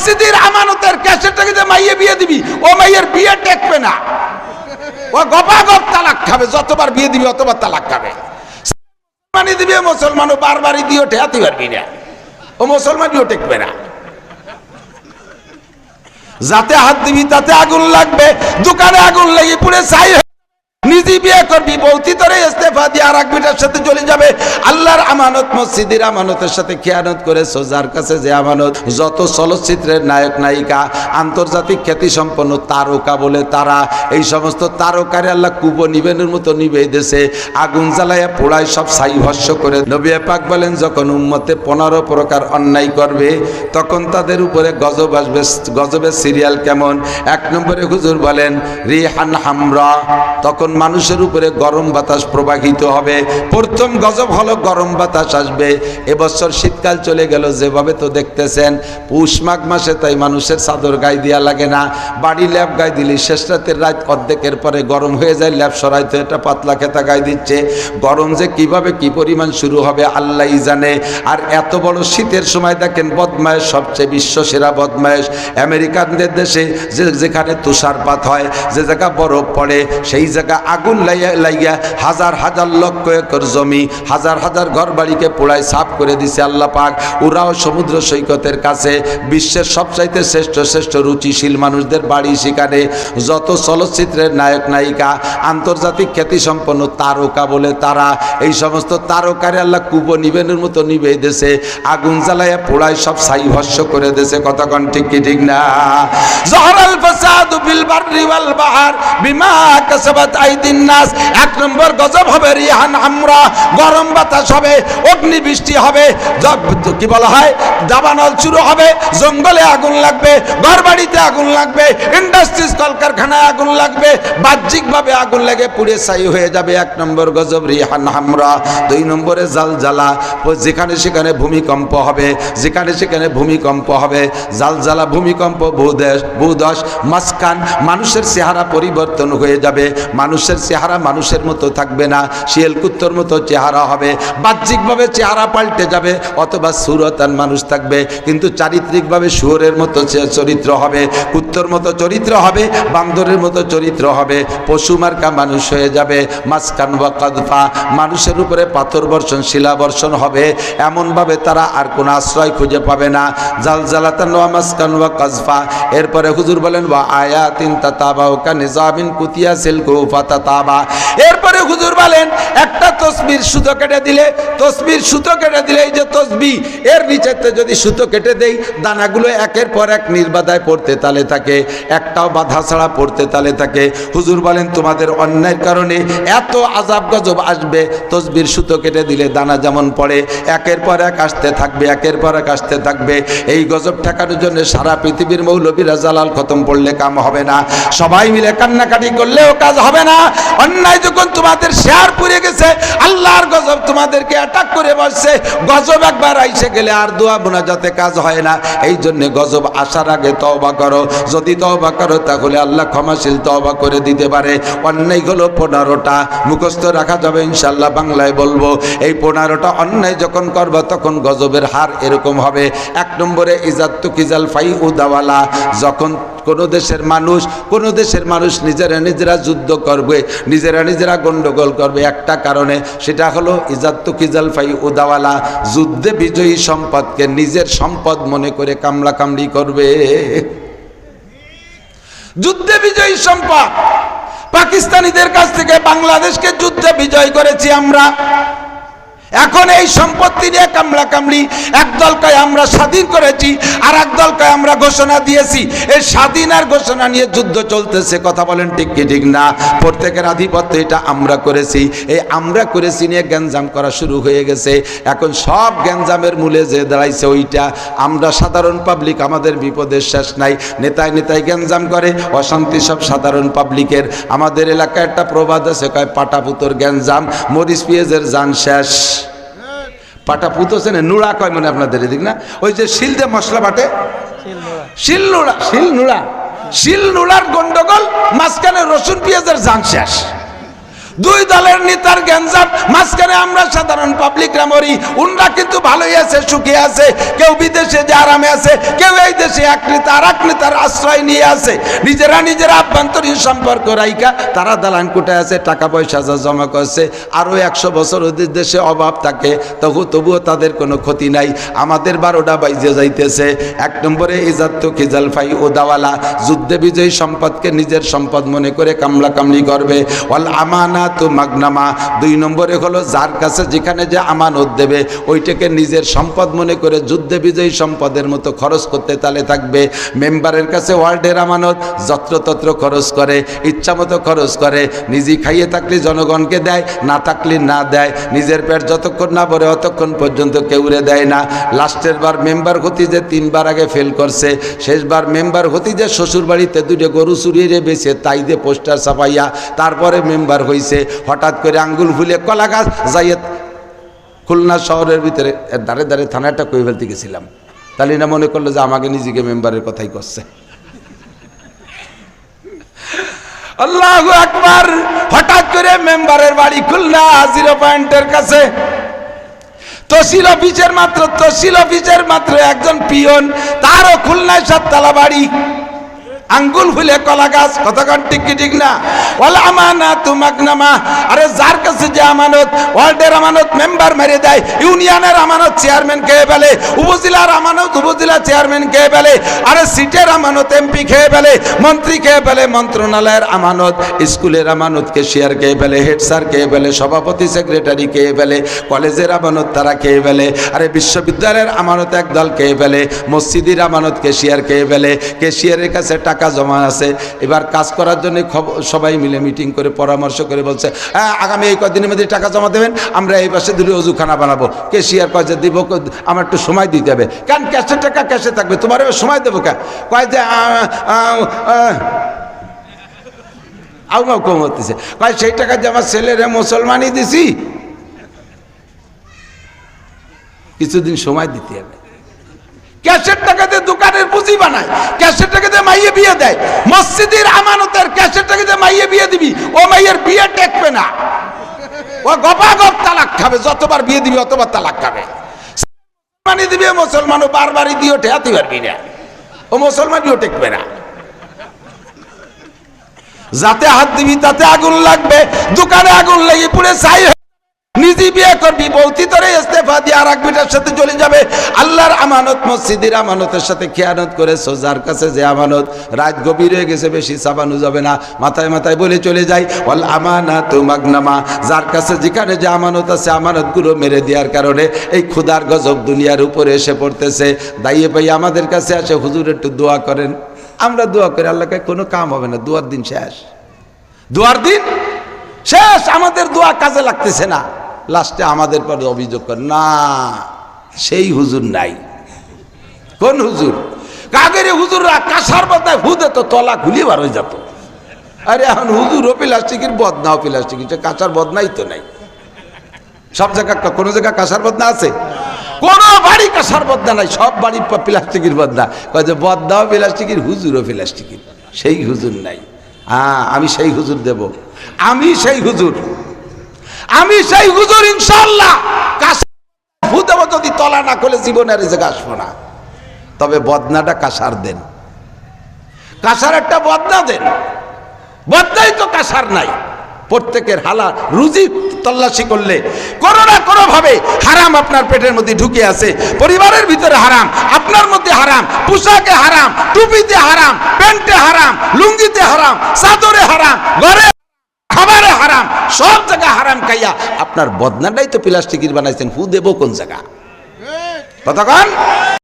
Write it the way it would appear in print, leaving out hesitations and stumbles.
মসজিদের আমানতের ক্যাসেটটাকে যে মাইয়ে বিয়ে দিবি, ও মাইয়ের বিয়ে টেকবে না, ও গপাগপ তালাক খাবে, যতবার বিয়ে দিবি অতবার তালাক খাবে। মুসলমানই দিবি, মুসলমানও বারবারই দিও ঠেয়াতে পারবি না, ও মুসলমানও টেকবে না। যাতে হাত দিবি তাতে আগুন লাগবে, দোকানে আগুন লেগে পুড়ে ছাই, নিজে বিয়ে করবি, বৌতি তোরে ইস্তেফা দিয়ে আর এক বিটার সাথে চলে যাবে। আল্লাহর আমানত, মসজিদের আমানতের সাথে খেয়ানত করেছো, যার কাছে যে আমানত। যত চলচ্চিত্রের নায়ক নায়িকা, আন্তর্জাতিক খ্যাতি সম্পন্ন তারকা বলে তারা, এই সমস্ত তারকারে আল্লাহ কুবো নিবেনের মতো নিবে দেশে, আগুন জ্বালাইয়া পোড়ায় সব ছাই ভস্য করে। নবী পাক বলেন, যখন উম্মতে 15 প্রকার অন্যায় করবে তখন তাদের উপরে গজব আসবে। গজবের সিরিয়াল কেমন? 1 নম্বরে হুজুর বলেন রিহান হামরা, তখন মানুষের উপরে গরম বাতাস প্রবাহিত হবে। প্রথম গজব হলো গরম বাতাস আসবে। এবছর শীতকাল চলে গেল, যেভাবে তো দেখতেছেন পৌষ মাঘ মাসে, তাই মানুষের চাদর গায়ে দেওয়া লাগে না, বাড়ি ল্যাপ গায়ে দিলি শেষ রাতের রাত অর্ধেকের পরে গরম হয়ে যায়, ল্যাপ সরাইতে একটা পাতলা খেতা গায়ে দিচ্ছে। গরম যে কিভাবে কি পরিমাণ শুরু হবে আল্লাহই জানে। আর এত বড় শীতের সময় দেখেন বদমায়েশ, সবচেয়ে বিশ্ব সেরা বদমায়েশ আমেরিকানদের দেশে, যেখানে তুষারপাত হয়, যে জায়গা বরফ পড়ে, সেই জায়গা আগুন লাইয়া হাজার হাজার লক্ষ একর জমি, হাজার হাজার ঘর বাড়িকে পোড়ায় সাফ করে দিছে আল্লাহ পাক। ওরাও সমুদ্র সৈকতের কাছে, বিশ্বের সবচাইতে শ্রেষ্ঠ শ্রেষ্ঠ রুচিশীল মানুষদের বাড়ি সেখানে। যত চলচ্চিত্রের নায়ক নায়িকা, আন্তর্জাতিক খ্যাতি সম্পন্ন তারকা বলে তারা, এই সমস্ত তারকারে আল্লাহ কুবো নিবেনের মতো নিবে দেশে, আগুন জ্বালাইয়া পোড়ায় সব ছাই ভস্য করে দেশে। কতক্ষণ ঠিক কি ঠিক না? জহরাল ফাসাদু ফিল বাররি ওয়াল বাহর বিমা কাসাবাত আইদিন নাস। 1 নম্বর গজব হবে রিহান হামরা, গরম বাতাস হবে, অগ্নি বৃষ্টি হবে, কি বলা হয় দাবানল শুরু হবে, জঙ্গলে আগুন লাগবে, ঘরবাড়িতে আগুন লাগবে, ইন্ডাস্ট্রিজ কলকারখানায় আগুন লাগবে, বাহ্যিকভাবে আগুন লেগে পুড়ে ছাই হয়ে যাবে। 1 নম্বর গজব রিহান হামরা। 2 নম্বরে জালজালা, যেখানে সেখানে ভূমিকম্প হবে, যেখানে সেখানে ভূমিকম্প হবে, জালজালা ভূমিকম্প, ভূধস, মাসকান, মানুষের চেহারা পরিবর্তন হয়ে যাবে, মানুষের চেহারা মানুষের মতো থাকবে না, শিয়াল কুত্তর মতো চেহারা হবে, বাহ্যিকভাবে চেহারা পাল্টে যাবে, অথবা সুরতান মানুষ থাকবে কিন্তু চারিত্রিকভাবে শুয়োরের মতো চরিত্র হবে, কুত্তর মতো চরিত্র হবে, বান্দরের মতো চরিত্র হবে, পশু মার্কা মানুষ হয়ে যাবে। মাসকান ওয়া কাযফা, মানুষের উপরে পাথর বর্ষণ, শিলা বর্ষণ হবে, এমনভাবে তারা আর কোনো আশ্রয় খুঁজে পাবে না। জালজালাতান ওয়া মাসকান ওয়া কাযফা। এরপরে হুজুর বলেন ওয়া আয়াতিন তাতাবাউ কানিজামিন কুতিয়া সিলকু ফাতাতাবা। এরপরে হুজুর বলেন একটা তসবির সুতো কেটে দিলে, তসবির সুতো কেটে দিলে, এই যে তসবি এর নিচেতে যদি সুতো কেটে দেই, দানাগুলো একের পর এক নির্বাধায় পড়তে তালে থাকে, একটাও বাধা ছাড়া পড়তে তালে থাকে। হুজুর বলেন তোমাদের অন্যায়ের কারণে এত আযাব গজব আসবে, তসবির সুতো কেটে দিলে দানা যেমন পড়ে একের পর এক আসতে থাকবে, একের পর এক আসতে থাকবে। এই গজব ঠেকানোর জন্য সারা পৃথিবীর মৌলবীরা জালাল খতম পড়লে কাম হবে না, সবাই মিলে কান্নাকাটি করলেও কাজ হবে না। অন্যায় যখন তোমাদের শেয়ার পুড়ে গেছে, আল্লাহর গজব তোমাদেরকে অ্যাটাক করে বসছে, গজব একবার আইসে গেলে আর দোয়া মোনাজাতে কাজ হয় না। এই জন্য গজব আসার আগে তওবা করো, যদি তওবা করো তাহলে আল্লাহ ক্ষমাশীল, তওবা করে দিতে পারে। অন্যায় হলো 15টা, মুখস্থ রাখা যাবে ইনশাআল্লাহ, বাংলায় বলবো। এই 15টা অন্যায় যখন করবা তখন গজবের হার এরকম হবে। 1 নম্বরে ইজাত্তু কিজাল ফাই উদাওয়ালা, যখন কোনো দেশের মানুষ নিজেরা নিজেরা যুদ্ধ করবে, নিজেরা নিজেরা গন্ডগোল করবে একটা কারণে, সেটা হলো ইজাত্তু কিজাল ফাই উদাওয়ালা, যুদ্ধে বিজয়ী সম্পদকে নিজের সম্পদ মনে করে কামলা কামড়ি করবে। যুদ্ধে বিজয়ী সম্পদ, পাকিস্তানিদের কাছ থেকে বাংলাদেশকে যুদ্ধে বিজয় করেছি আমরা, এখন এই সম্পত্তি নিয়ে কামলা কামড়ি। একদল কয় আমরা স্বাধীন করেছি, আর একদল কয় আমরা ঘোষণা দিয়েছি। এই স্বাধীন আর ঘোষণা নিয়ে যুদ্ধ চলতেছে, কথা বলেন ঠিক কি ঠিক না? প্রত্যেকের আধিপত্য এটা আমরা করেছি, এই আমরা করেছি নিয়ে গ্যাঞ্জাম করা শুরু হয়ে গেছে। এখন সব গ্যাঞ্জামের মূলে যে দাঁড়াইছে ওইটা আমরা সাধারণ পাবলিক, আমাদের বিপদের শেষ নাই। নেতায় নেতায় গ্যাঞ্জাম করে, অশান্তি সব সাধারণ পাবলিকের। আমাদের এলাকায় একটা প্রবাদ আছে, কয় পাটাপুতোর গ্যাঞ্জাম, মরিচ পেঁয়াজের জান শেষ। পাটাপুত আছে না, নুড়া কয় মানে আপনাদের এদিক না, ওই যে শিল দিয়ে মশলা বাটে, শিল নুড়ার গন্ডগোল, মাঝখানে রসুন পেঁয়াজের জান শেষ। দুই দলের নেতার গ্যাঞ্জাম, মাঝখানে আমরা সাধারণ পাবলিকরা মরি। উনরা কিন্তু ভালোই আছে, সুখে আছে, কেউ বিদেশে যে আরামে আছে, কেউ এই দেশে এক নেতা আর এক নেতার আশ্রয় নিয়ে আছে। নিজেরা আভ্যন্তরীণ সম্পর্ক রাইকা তারা দালান কোটায় আছে, টাকা পয়সা যা জমা করছে। আরও 100 বছর ওদের দেশে অভাব থাকে, তবুও তাদের কোনো ক্ষতি নাই। আমাদের 12টা বাইজে যাইতেছে। 1 নম্বরে ইজাত খিজাল ফাই ও দাওয়ালা, যুদ্ধে বিজয়ী সম্পদকে নিজের সম্পদ মনে করে কামলা কামলি করবে। ওয়াল আমানা তো মাগনামা, 2 নম্বরে হলো যার কাছে যেখানে যে আমানত দেবে ওইটাকে নিজের সম্পদ মনে করে যুদ্ধে বিজয়ী সম্পদের মতো খরচ করতে তালে থাকবে। মেম্বারের কাছে ওয়ার্ডের আমানত, যত্রতত্র খরচ করে, ইচ্ছা মতো খরচ করে। নিজে খাইয়ে থাকলে জনগণকে দেয়, না থাকলে না দেয়। নিজের পেট যতক্ষণ না ভরে অতক্ষণ পর্যন্ত কেউরে দেয় না। লাস্টের বার মেম্বার হতি যে 3 বার আগে ফেল করছে, শেষবার মেম্বার হতি যে শ্বশুর বাড়িতে 2টা গরু চুরিয়ে বেছে তাই দিয়ে পোস্টার ছাপাইয়া তারপরে মেম্বার হয়েছে। হঠাৎ করে আঙ্গুল ফুলে কলা গাছ যাইয়ে খুলনা শহরের ভিতরে দাঁড়ে দাঁড়ে থানাটা কই ফেলতে গেছিলাম। তাহলে না মনে করলো যে আমাকে নিজেকে মেম্বারের কথাই করছে। আল্লাহু আকবার। হঠাৎ করে মেম্বারের বাড়ি খুলনা 0 পয়েন্টের কাছে। তহসিল অফিসের মাত্র একজন পিয়ন, তারও খুলনায় 7 তলা বাড়ি, আঙ্গুল ফুলে কলা গাছ। কতক্ষণ ঠিক না? ওয়াল আমানাতু মাগনামা, আরে যার কাছে যে আমানত, ওয়ার্ডের আমানত মেম্বার মেরে দেয়, ইউনিয়নের আমানত চেয়ারম্যান খেয়ে ফেলে, উপজেলার আমানত উপজেলা চেয়ারম্যান খেয়ে ফেলে, আরে সিটের আমানত এমপি খেয়ে ফেলে, মন্ত্রী খেয়ে ফেলে, মন্ত্রণালয়ের আমানত, স্কুলের আমানত ক্যাশিয়ার খেয়ে ফেলে, হেড স্যার খেয়ে ফেলে, সভাপতি সেক্রেটারি খেয়ে ফেলে, কলেজের আমানত তারা খেয়ে ফেলে, আরে বিশ্ববিদ্যালয়ের আমানত একদল খেয়ে ফেলে, মসজিদের আমানত ক্যাশিয়ার খেয়ে ফেলে। ক্যাশিয়ারের কাছে টাকা জমা আছে, এবার কাজ করার জন্য সবাই মিলে মিটিং করে পরামর্শ করে বলছে, হ্যাঁ আগামী এই কদিনের মধ্যে টাকা জমা দেবেন, আমরা এই পাশে 2 অজুখানা বানাবো। ক্যাশিয়ার কয় যে দিব, আমার একটু সময় দিতে হবে। কেন? ক্যাশের টাকা ক্যাশে থাকবে, তোমার সময় দেবো কেন? কয় যে আউ কম হতেছে। কয় সেই টাকা যে আমার ছেলেরে মুসলমানই দিছি, কিছুদিন সময় দিতে হবে। ক্যাশের টাকা দিয়ে দোকানের পুঁজি বানায়, ক্যাশের টাকা দিয়ে মাইয়ে বিয়ে দেয়। মসজিদের আমানতের ক্যাশের টাকা দিয়ে মাইয়ে বিয়ে দিবি, ও মাইয়ের বিয়ে টেকবে না, ও গপাগপ তালাক খাবে। যতবার বিয়ে দিবি অতবার তালাক খাবে। মুসলমানই দিবি, মুসলমানও বারবারই দিও ঠেয়াতে পারবি না, ও মুসলমানও টেকবে না। যাতে হাত দিবি তাতে আগুন লাগবে, দোকানে আগুন লেগে পুড়ে ছাই। নিজে বিয়ে করবি, বৌতি তোরে ইস্তেফা দিয়ে আর এক বিটার সাথে চলে যাবে। আল্লাহর আমানত, মসজিদের আমানতের সাথে খেয়ানত করেছো। যার কাছে যে আমানত, রাত গভীর হয়ে গেছে, বেশি চাবানো যাবে না, মাথায় মাথায় বলে চলে যাই, ওয়াল আমানাতু মাগনামা, যার কাছে যেখানে যে আমানত আছে আমানতগুলো মেরে দেওয়ার কারণে এই ক্ষুধার গজব দুনিয়ার উপরে এসে পড়তেছে। দাইয়ে পাই আমাদের কাছে আসে, হুজুর একটু দোয়া করেন। আমরা দোয়া করি, আল্লাহকে কোনো কাম হবে না, দুয়ার দিন শেষ, দুয়ার দিন শেষ, আমাদের দোয়া কাজে লাগতেছে না। লাস্টে আমাদের পরে অভিযোগ করে, না সেই হুজুর নাই। কোন হুজুর? কাগের হুজুররা কাঁসার বদনায় হুদে তো তলা খুলি বার হয়ে যেত। আরে এখন হুজুর ও প্লাস্টিকের বদনাও প্লাস্টিক, কাঁচার বদনাই তো নাই। সব জায়গা কোনো জায়গায় কাঁসার বদনা আছে? কোন বাড়ি কাঁসার বদনা নাই, সব বাড়ি প্লাস্টিকের বদনা। কয় যে বদনাও প্লাস্টিকের, হুজুরও প্লাস্টিকের, সেই হুজুর নাই। হ্যাঁ, আমি সেই হুজুর দেব, আমি সেই হুজুর, আমি সেই হুজুর ইনশাআল্লাহ। দেব যদি তলা না খুলে জীবনের জায়গা আসবো না। তবে বদনাটা কাঁসার দেন, কাঁসার একটা বদনা দেন। বদনাই তো কাঁসার নাই। প্রত্যেকের হালাল রুজি তল্লাশি করলে কোনো না কোনো ভাবে হারাম আপনার পেটের মধ্যে ঢুকে আছে। পরিবারের ভিতরে হারাম, আপনার মধ্যে হারাম, পোশাকে হারাম, টুপিতে হারাম, প্যান্টে হারাম, লুঙ্গিতে হারাম, চাদরে হারাম, ঘরে খাবারে হারাম, সব জায়গায় হারাম খাইয়া আপনার বদনাটাই তো প্লাস্টিকের বানাইছেন। হু দেব কোন জায়গা? কতক্ষণ?